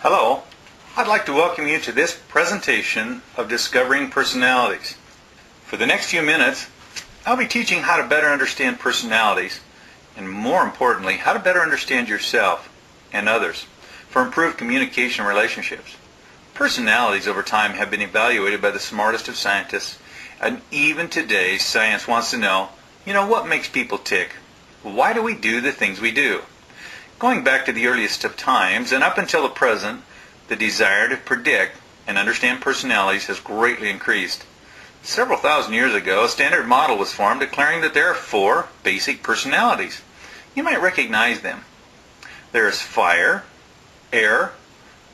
Hello, I'd like to welcome you to this presentation of Discovering Personalities. For the next few minutes, I'll be teaching how to better understand personalities, and more importantly, how to better understand yourself and others for improved communication relationships. Personalities over time have been evaluated by the smartest of scientists, and even today science wants to know, what makes people tick? Why do we do the things we do? Going back to the earliest of times and up until the present, the desire to predict and understand personalities has greatly increased. Several thousand years ago, a standard model was formed declaring that there are 4 basic personalities. You might recognize them. There is fire, air,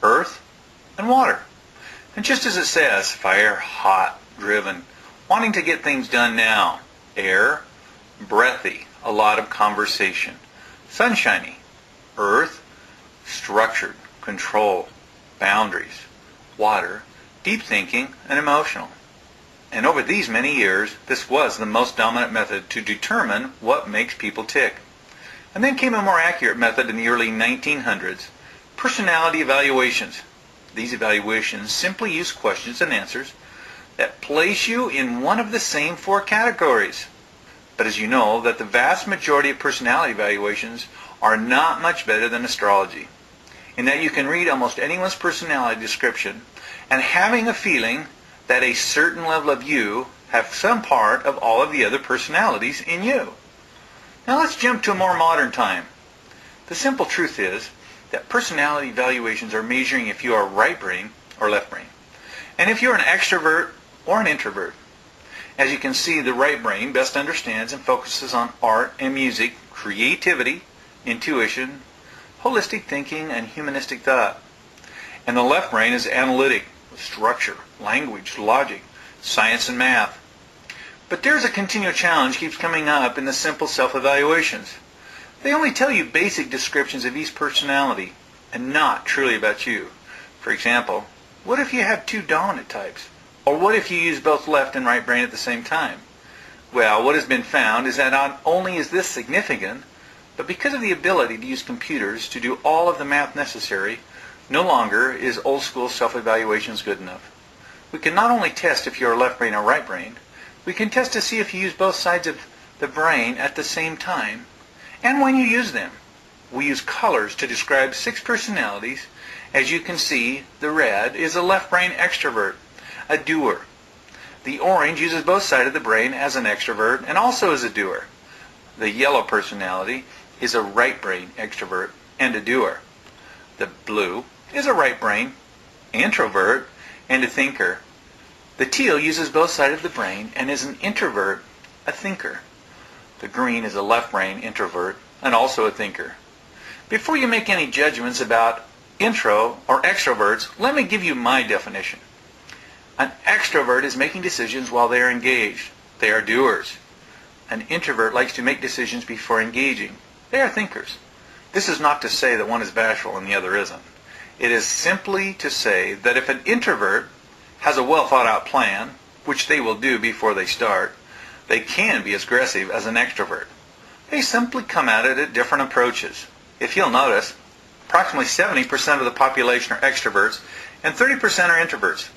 earth, and water. And just as it says, fire, hot, driven, wanting to get things done now. Air, breathy, a lot of conversation. Sunshiny. Earth, structured, control, boundaries. Water, deep thinking and emotional. And over these many years, this was the most dominant method to determine what makes people tick. And then came a more accurate method in the early 1900s, personality evaluations. These evaluations simply use questions and answers that place you in one of the same 4 categories. But as you know, that the vast majority of personality evaluations are not much better than astrology, in that you can read almost anyone's personality description and having a feeling that a certain level of you have some part of all of the other personalities in you. Now let's jump to a more modern time. The simple truth is that personality evaluations are measuring if you are right brain or left brain, and if you're an extrovert or an introvert. As you can see, the right brain best understands and focuses on art and music, creativity, intuition, holistic thinking, and humanistic thought. And the left brain is analytic, with structure, language, logic, science, and math. But there's a continual challenge keeps coming up in the simple self-evaluations. They only tell you basic descriptions of each personality, and not truly about you. For example, what if you have 2 dominant types? Or what if you use both left and right brain at the same time? Well, what has been found is that not only is this significant, but because of the ability to use computers to do all of the math necessary, no longer is old school self-evaluations good enough. We can not only test if you're left brain or right brain, we can test to see if you use both sides of the brain at the same time, and when you use them. We use colors to describe 6 personalities. As you can see, the red is a left brain extrovert, a doer. The orange uses both sides of the brain as an extrovert and also as a doer. The yellow personality is a right brain extrovert and a doer. The blue is a right brain introvert and a thinker. The teal uses both sides of the brain and is an introvert, a thinker. The green is a left brain introvert and also a thinker. Before you make any judgments about intro or extroverts, let me give you my definition. An extrovert is making decisions while they are engaged. They are doers. An introvert likes to make decisions before engaging. They are thinkers. This is not to say that one is bashful and the other isn't. It is simply to say that if an introvert has a well thought out plan, which they will do before they start, they can be as aggressive as an extrovert. They simply come at it at different approaches. If you'll notice, approximately 70% of the population are extroverts and 30% are introverts.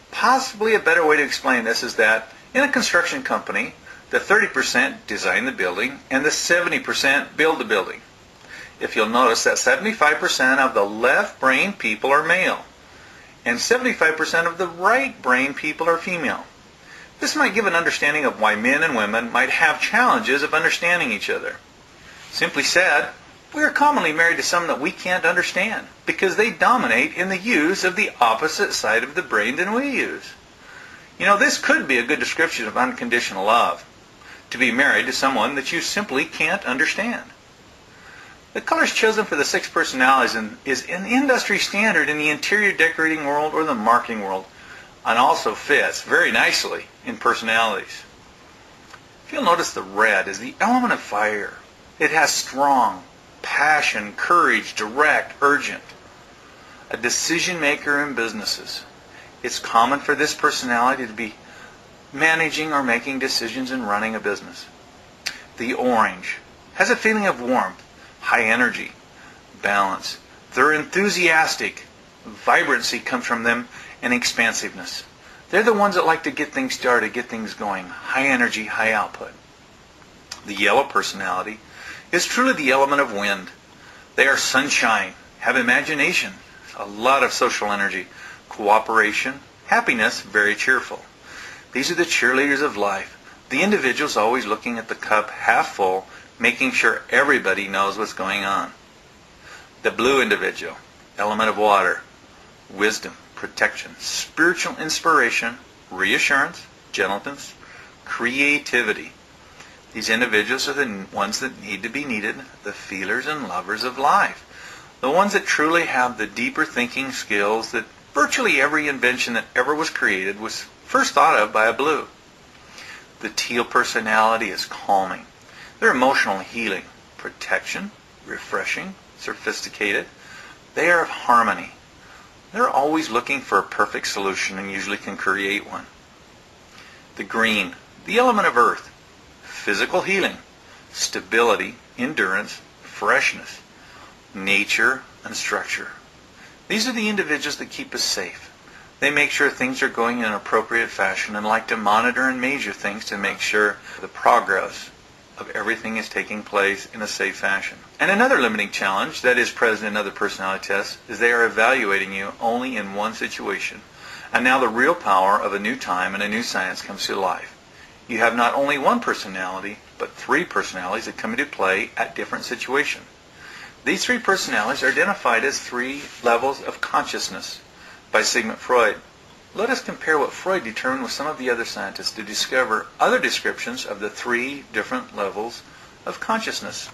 Possibly a better way to explain this is that in a construction company, the 30% design the building and the 70% build the building. If you'll notice that 75% of the left brain people are male and 75% of the right brain people are female. This might give an understanding of why men and women might have challenges of understanding each other. Simply said, we are commonly married to someone that we can't understand because they dominate in the use of the opposite side of the brain than we use. This could be a good description of unconditional love, to be married to someone that you simply can't understand. The colors chosen for the 6 personalities is an industry standard in the interior decorating world or the marketing world, and also fits very nicely in personalities. If you'll notice, the red is the element of fire. It has strong passion, courage, direct, urgent. A decision maker in businesses. It's common for this personality to be managing or making decisions and running a business. The orange has a feeling of warmth, high energy, balance. They're enthusiastic, Vibrancy comes from them, and expansiveness. They're the ones that like to get things started, get things going. High energy, high output. The yellow personality is truly the element of wind. They are sunshine, have imagination, a lot of social energy, cooperation, happiness, very cheerful. These are the cheerleaders of life. The individual's always looking at the cup half full, making sure everybody knows what's going on. The blue individual, element of water, wisdom, protection, spiritual inspiration, reassurance, gentleness, creativity. These individuals are the ones that need to be needed, the feelers and lovers of life. The ones that truly have the deeper thinking skills that virtually every invention that ever was created was first thought of by a blue. The teal personality is calming. They're emotional healing, protection, refreshing, sophisticated. They are of harmony. They're always looking for a perfect solution and usually can create one. The green, the element of earth, physical healing, stability, endurance, freshness, nature, and structure. These are the individuals that keep us safe. They make sure things are going in an appropriate fashion and like to monitor and measure things to make sure the progress of everything is taking place in a safe fashion. And another limiting challenge that is present in other personality tests is they are evaluating you only in one situation. And now the real power of a new time and a new science comes to life. You have not only one personality, but three personalities that come into play at different situations. These three personalities are identified as three levels of consciousness by Sigmund Freud. Let us compare what Freud determined with some of the other scientists to discover other descriptions of the three different levels of consciousness.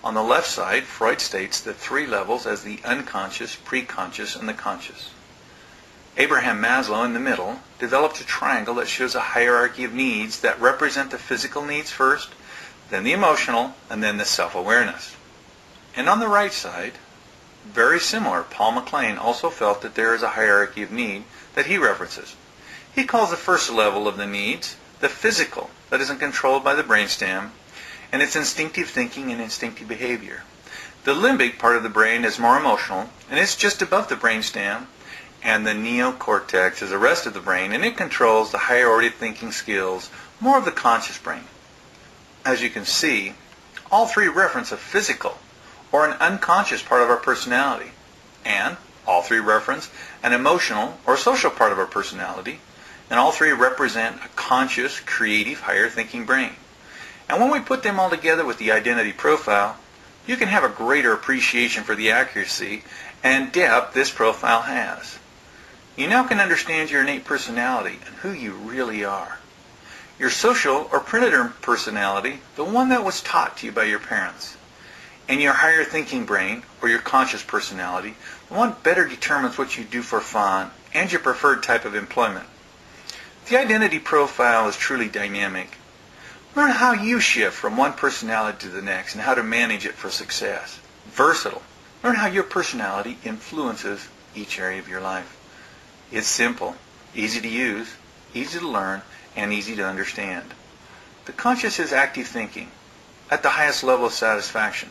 On the left side, Freud states the three levels as the unconscious, preconscious, and the conscious. Abraham Maslow, in the middle, developed a triangle that shows a hierarchy of needs that represent the physical needs first, then the emotional, and then the self-awareness. And on the right side, very similar, Paul MacLean also felt that there is a hierarchy of need that he references. He calls the first level of the needs the physical, that isn't controlled by the brainstem, and it's instinctive thinking and instinctive behavior. The limbic part of the brain is more emotional, and it's just above the brainstem, and the neocortex is the rest of the brain, and it controls the higher order thinking skills, more of the conscious brain. As you can see, all three reference a physical or an unconscious part of our personality, and all three reference an emotional or social part of our personality, and all three represent a conscious, creative, higher thinking brain. And when we put them all together with the identity profile, you can have a greater appreciation for the accuracy and depth this profile has. You now can understand your innate personality and who you really are. Your social or printed personality, the one that was taught to you by your parents. And your higher thinking brain, or your conscious personality, the one better determines what you do for fun and your preferred type of employment. The identity profile is truly dynamic. Learn how you shift from one personality to the next and how to manage it for success. Versatile. Learn how your personality influences each area of your life. It's simple, easy to use, easy to learn, and easy to understand. The conscious is active thinking at the highest level of satisfaction.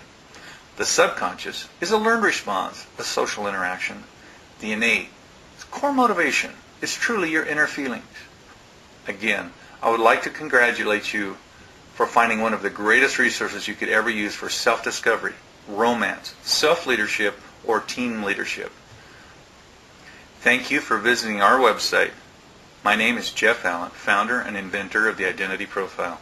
The subconscious is a learned response, a social interaction. The innate is core motivation. It's truly your inner feelings. Again, I would like to congratulate you for finding one of the greatest resources you could ever use for self-discovery, romance, self-leadership, or team leadership. Thank you for visiting our website. My name is Jeff Allen, founder and inventor of the Identity Profile.